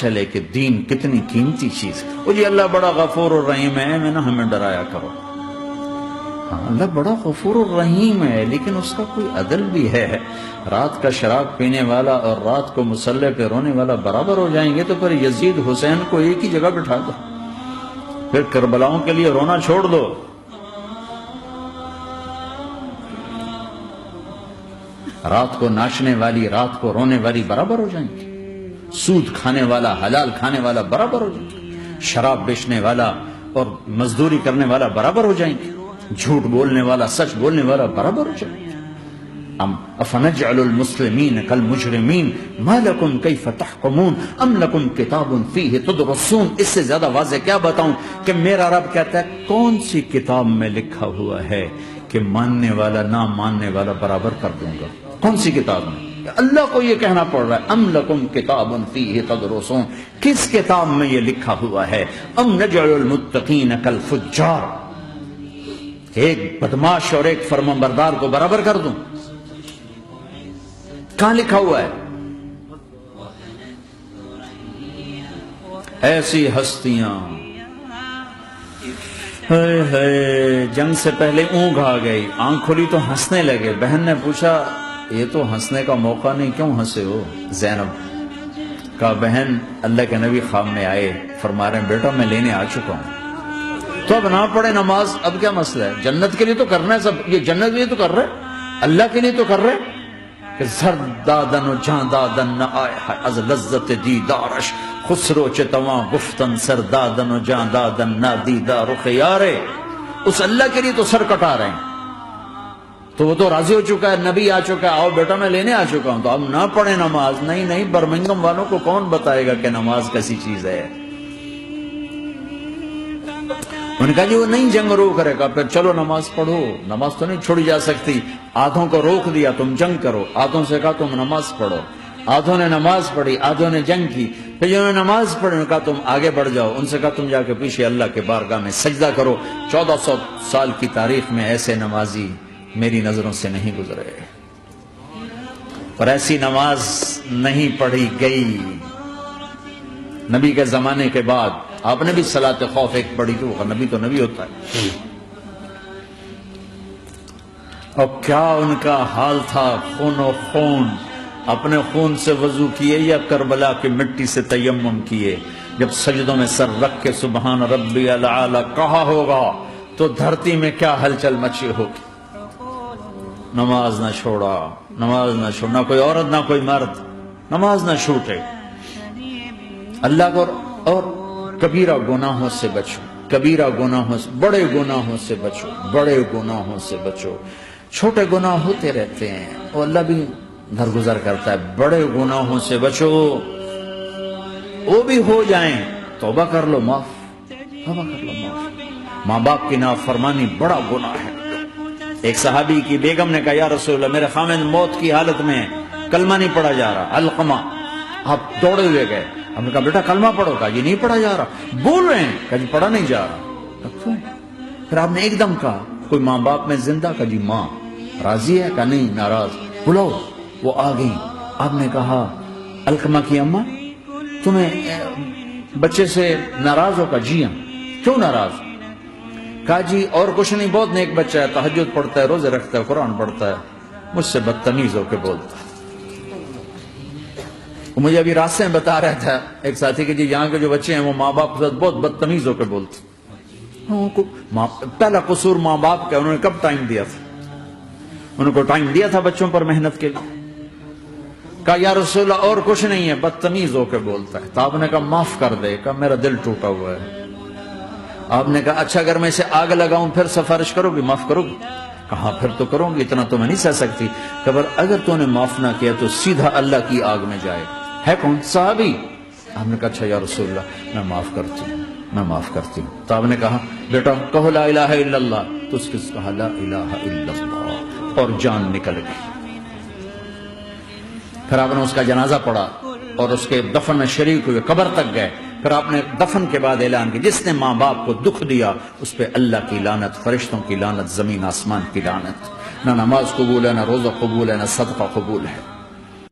چلے کہ دین کتنی قیمتی چیز ہے۔ وہ جی اللہ بڑا غفور الرحیم ہے، میں نہ ہمیں ڈرایا کرو۔ ہاں اللہ بڑا غفور الرحیم ہے، لیکن اس کا کوئی عدل بھی ہے۔ رات کا شراب پینے والا اور رات کو مصلی پہ رونے والا برابر ہو جائیں گے تو پھر یزید حسین کو ایک ہی جگہ بٹھا دو، پھر کربلاؤں کے لیے رونا چھوڑ دو۔ رات کو ناچنے والی رات کو رونے والی برابر ہو جائیں گے، سود کھانے والا حلال کھانے والا برابر ہو جائیں گے، شراب بیچنے والا اور مزدوری کرنے والا برابر ہو جائیں گے، جھوٹ بولنے والا سچ بولنے والا برابر ہو جائیں گے۔ افنجعل المسلمین کالمجرمین ما لکم کیف تحکمون ام لکم کتاب فیہ تدرسون۔ اس سے زیادہ واضح کیا بتاؤں کہ میرا رب کہتا ہے کون سی کتاب میں لکھا ہوا ہے کہ ماننے والا نہ ماننے والا برابر کر دوں گا؟ کون سی کتاب میں؟ اللہ کو یہ کہنا پڑ رہا ہے ام لکم کتاب فیہ تدرسون، کس کتاب میں یہ لکھا ہوا ہے؟ ام نجعل المتقین کالفجار، ایک بدماش اور ایک فرمانبردار کو برابر کر دوں؟ کہاں لکھا ہوا ہے؟ ایسی ہستیاں جنگ سے پہلے اونگ آ گئی، آنکھ کھلی تو ہنسنے لگے۔ بہن نے پوچھا یہ تو ہنسنے کا موقع نہیں، کیوں ہنسے ہو؟ زینب کہا بہن اللہ کے نبی خواب میں آئے، فرما رہے ہیں بیٹا میں لینے آ چکا ہوں، تو اب نہ پڑھے نماز، اب کیا مسئلہ ہے؟ جنت کے لیے تو کرنا ہے سب، یہ جنت کے لیے تو کر رہے، اللہ کے لیے تو کر رہے کہ زرد دادن و جان دادن نہ آئے از لذت دیدارش، خسرو چتواں گفتن سر دادن و جان دادن نہ دیدار خیارے۔ اس اللہ کے لیے تو سر کٹا رہے ہیں، تو وہ تو راضی ہو چکا ہے، نبی آ چکا ہے، آؤ بیٹا میں لینے آ چکا ہوں، تو اب نہ پڑھے نماز۔ نہیں برمنگم والوں کو کون بتائے گا کہ نماز کیسی چیز ہے؟ انہوں نے کہا جی وہ نہیں جنگ روک رہے گا، پھر چلو نماز پڑھو، نماز تو نہیں چھوڑی جا سکتی۔ آدھوں کو روک دیا تم جنگ کرو، آدھوں سے کہا تم نماز پڑھو، آدھوں نے نماز پڑھی، آدھوں نے جنگ کی۔ پھر جنہوں نے نماز پڑھی انہوں نے کہا تم آگے بڑھ جاؤ، ان سے کہا تم جا کے پیچھے اللہ کے بارگاہ میں سجدہ کرو۔ 1400 سال کی تاریخ میں ایسے نمازی میری نظروں سے نہیں گزرے، اور ایسی نماز نہیں پڑھی گئی نبی کے زمانے کے بعد۔ آپ نے بھی صلاۃ خوف ایک پڑھی تھی، وہ نبی تو نبی ہوتا ہے، اور کیا ان کا حال تھا، خون و خون، اپنے خون سے وضو کیے یا کربلا کی مٹی سے تیمم کیے؟ جب سجدوں میں سر رکھ کے سبحان ربی الاعلی کہا ہوگا تو دھرتی میں کیا ہلچل مچی ہوگی۔ نماز نہ چھوڑا، نماز نہ چھوڑنا، نہ کوئی عورت نہ کوئی مرد، نماز نہ چھوٹے۔ اللہ کو اور کبیرہ گناہوں سے بچو، کبیرہ گناہوں سے، بڑے گناہوں سے بچو، بڑے گناہوں سے بچو۔ چھوٹے گناہ ہوتے رہتے ہیں، وہ اللہ بھی درگزر کرتا ہے، بڑے گناہوں سے بچو، وہ بھی ہو جائیں توبہ کر لو معاف، توبہ کر لو معاف۔ ماں باپ کی نافرمانی بڑا گناہ ہے۔ ایک صحابی کی بیگم نے کہا یا رسول اللہ میرے خامد موت کی حالت میں کلمہ نہیں پڑھا جا رہا، علقمہ۔ آپ دوڑے ہوئے گئے، ہم نے کہا بیٹا کلمہ پڑھو، کہا یہ نہیں پڑھا جا رہا، بول رہے ہیں، کہا جی پڑھا نہیں جا رہا۔ پھر آپ نے ایک دم کہا کوئی ماں باپ میں زندہ؟ کہا جی ماں۔ راضی ہے؟ کہا نہیں ناراض۔ بلاؤ، وہ آ گئی۔ آپ نے کہا علقمہ کی اماں تمہیں بچے سے ناراض ہو؟ کہا جی ہاں۔ کیوں ناراض؟ کہا جی اور کچھ نہیں، بہت نیک بچہ ہے، تہجد پڑھتا ہے، روزے رکھتا ہے، قرآن پڑھتا ہے، مجھ سے بدتمیز ہو کے بولتا ہے۔ وہ مجھے ابھی راستے میں بتا رہا تھا ایک ساتھی کہ جی یہاں کے جو بچے ہیں وہ ماں باپ کے ساتھ بہت بدتمیز ہو کے بولتے ہیں۔ پہلا قصور ماں باپ کا، انہوں نے کب ٹائم دیا تھا؟ انہوں کو ٹائم دیا تھا بچوں پر محنت کے لیے؟ کہا یا رسول اللہ اور کچھ نہیں ہے، بدتمیز ہو کے بولتا ہے۔ تو آپ نے کہا معاف کر دے، کہا میرا دل ٹوٹا ہوا ہے۔ آپ نے کہا اچھا اگر میں اسے آگ لگاؤں پھر سفارش کرو گی، معاف کرو گی؟ کہا پھر تو کروں گی، اتنا تو میں نہیں سہ سکتی۔ کہ اگر تو نے معاف نہ کیا تو سیدھا اللہ کی آگ میں جائے۔ ہے کون؟ صحابی۔ آپ نے کہا اچھا یا رسول اللہ میں معاف کرتی ہوں، میں معاف کرتی ہوں۔ تو آپ نے کہا بیٹا کہو لا الہ الا اللہ، تو اس کے کہا لا الہ الا اللہ، اور جان نکل گئی۔ پھر آپ نے اس کا جنازہ پڑھا اور اس کے دفن میں شریک ہوئے، قبر تک گئے۔ پھر آپ نے دفن کے بعد اعلان کیا جس نے ماں باپ کو دکھ دیا اس پہ اللہ کی لعنت، فرشتوں کی لعنت، زمین آسمان کی لعنت۔ نہ نماز قبول ہے، نہ روزہ قبول ہے، نہ صدقہ قبول ہے۔